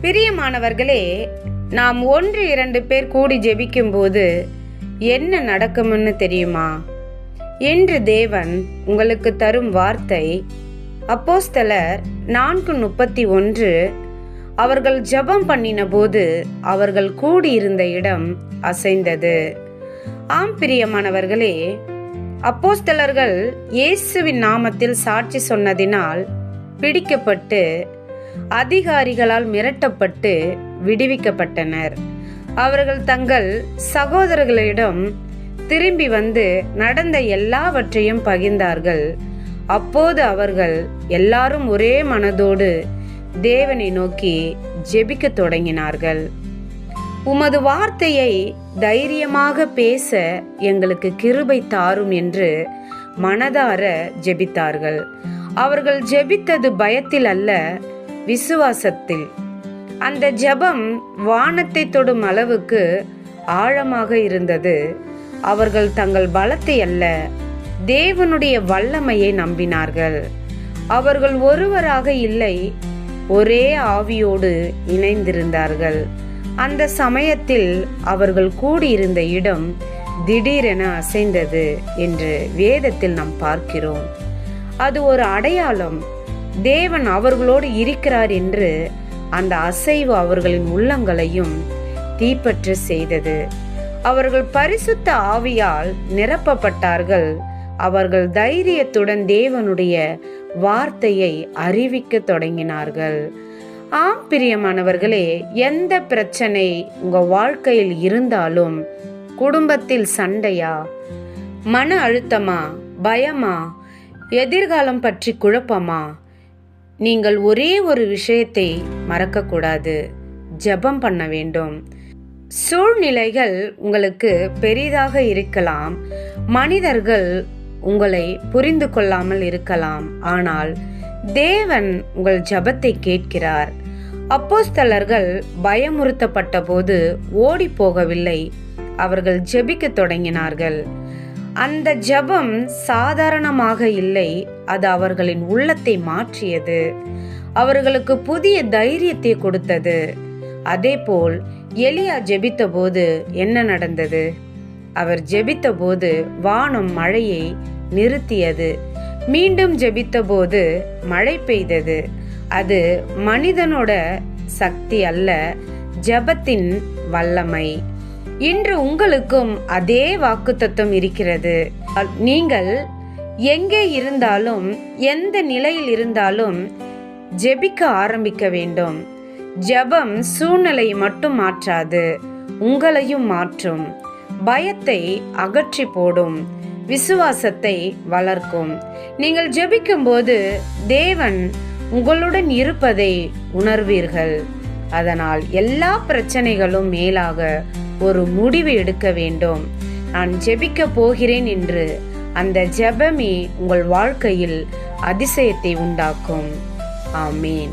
பிரியமானவர்களே, நாம் 1-2 பேர் கூடி ஜெபிக்கும் போது என்ன நடக்கும்னு தெரியுமா? என்று தேவன் உங்களுக்கு தரும் வார்த்தை அப்போஸ்தலர் 4:31. அவர்கள் ஜெபம் பண்ணின போது அவர்கள் கூடியிருந்த இடம் அசைந்தது. ஆம் பிரியமானவர்களே, அப்போஸ்தலர்கள் இயேசுவின் நாமத்தில் சாட்சி சொன்னதினால் பிடிக்கப்பட்டு அதிகாரிகளால் மிரட்டப்பட்டு விடுவிக்கப்பட்டனர். அவர்கள் தங்கள் சகோதரர்களிடம் திரும்பி வந்து நடந்த எல்லாவற்றையும் பகிர்ந்தார்கள். அப்போது அவர்கள் எல்லாரும் ஒரே மனதோடு தேவனை நோக்கி ஜெபிக்க தொடங்கினார்கள். உமது வார்த்தையை தைரியமாக பேச எங்களுக்கு கிருபை தாரும் என்று மனதார ஜெபித்தார்கள். அவர்கள் ஜெபித்தது பயத்தில் அல்ல, விசுவாசத்தில். அந்த ஜெபம் வானத்தை தொடும் அளவுக்கு ஆழமாக இருந்தது. அவர்கள் தங்கள் பலத்தை அல்ல, தேவனுடைய வல்லமையை நம்பினார்கள். அவர்கள் ஒருவராக இல்லை, ஒரே ஆவியோடு இணைந்திருந்தார்கள். அந்த சமயத்தில் அவர்கள் கூடியிருந்த இடம் திடீரென அசைந்தது என்று வேதத்தில் நாம் பார்க்கிறோம். அது ஒரு அடையாளம். தேவன் அவர்களோடு இருக்கிறார் என்று அந்த அசைவு அவர்களின் உள்ளங்களையும் தீப்பற்ற செய்தது. அவர்கள் பரிசுத்த ஆவியால் நிரப்பப்பட்டார்கள். அவர்கள் தைரியத்துடன் தேவனுடைய வார்த்தையை அறிவிக்க தொடங்கினார்கள். ஆம் பிரியமானவர்களே, எந்த பிரச்சனை உங்க வாழ்க்கையில் இருந்தாலும், குடும்பத்தில் சண்டையா, மன அழுத்தமா, பயமா, எதிர்காலம் பற்றி குழப்பமா, நீங்கள் ஒரே ஒரு விஷயத்தை மறக்கக்கூடாது, ஜெபம் பண்ண வேண்டும். சூழ்நிலைகள் உங்களுக்கு பெரிதாக இருக்கலாம், மனிதர்கள் உங்களை புரிந்து கொள்ளாமல் இருக்கலாம், ஆனால் தேவன் உங்கள் ஜெபத்தை கேட்கிறார். அப்போஸ்தலர்கள் பயமுறுத்தப்பட்ட போது ஓடி போகவில்லை, அவர்கள் ஜெபிக்க தொடங்கினார்கள். அந்த ஜெபம் சாதாரணமாக இல்லை, அது அவர்களின் உள்ளத்தை மாற்றியது, அவர்களுக்கு புதிய தைரியத்தை கொடுத்தது. அதேபோல் எலியா ஜெபித்த போது என்ன நடந்தது? அவர் ஜெபித்த போது வானம் மழையை நிறுத்தியது. மீண்டும் ஜெபித்த போது மழை பெய்தது. அது மனிதனோட சக்தி அல்ல, ஜெபத்தின் வல்லமை. இன்று உங்களுக்கும் அதே வாக்குத்தத்தம் இருக்கிறது. நீங்கள் எங்கே இருந்தாலும், எந்த நிலையில் இருந்தாலும் ஜெபிக்க ஆரம்பிக்க வேண்டும். ஜெபம் சூழ்நிலையை மட்டும் மாற்றாது, உங்களையும் மாற்றும். பயத்தை அகற்றி போடும், விசுவாசத்தை வளர்க்கும். நீங்கள் ஜெபிக்கும் போது தேவன் உங்களுடன் இருப்பதை உணர்வீர்கள். அதனால் எல்லா பிரச்சனைகளும் மேலாக ஒரு முடிவு எடுக்க வேண்டும். நான் ஜெபிக்க போகிறேன் என்று அந்த ஜெபமே உங்கள் வாழ்க்கையில் அதிசயத்தை உண்டாக்கும். ஆமேன்.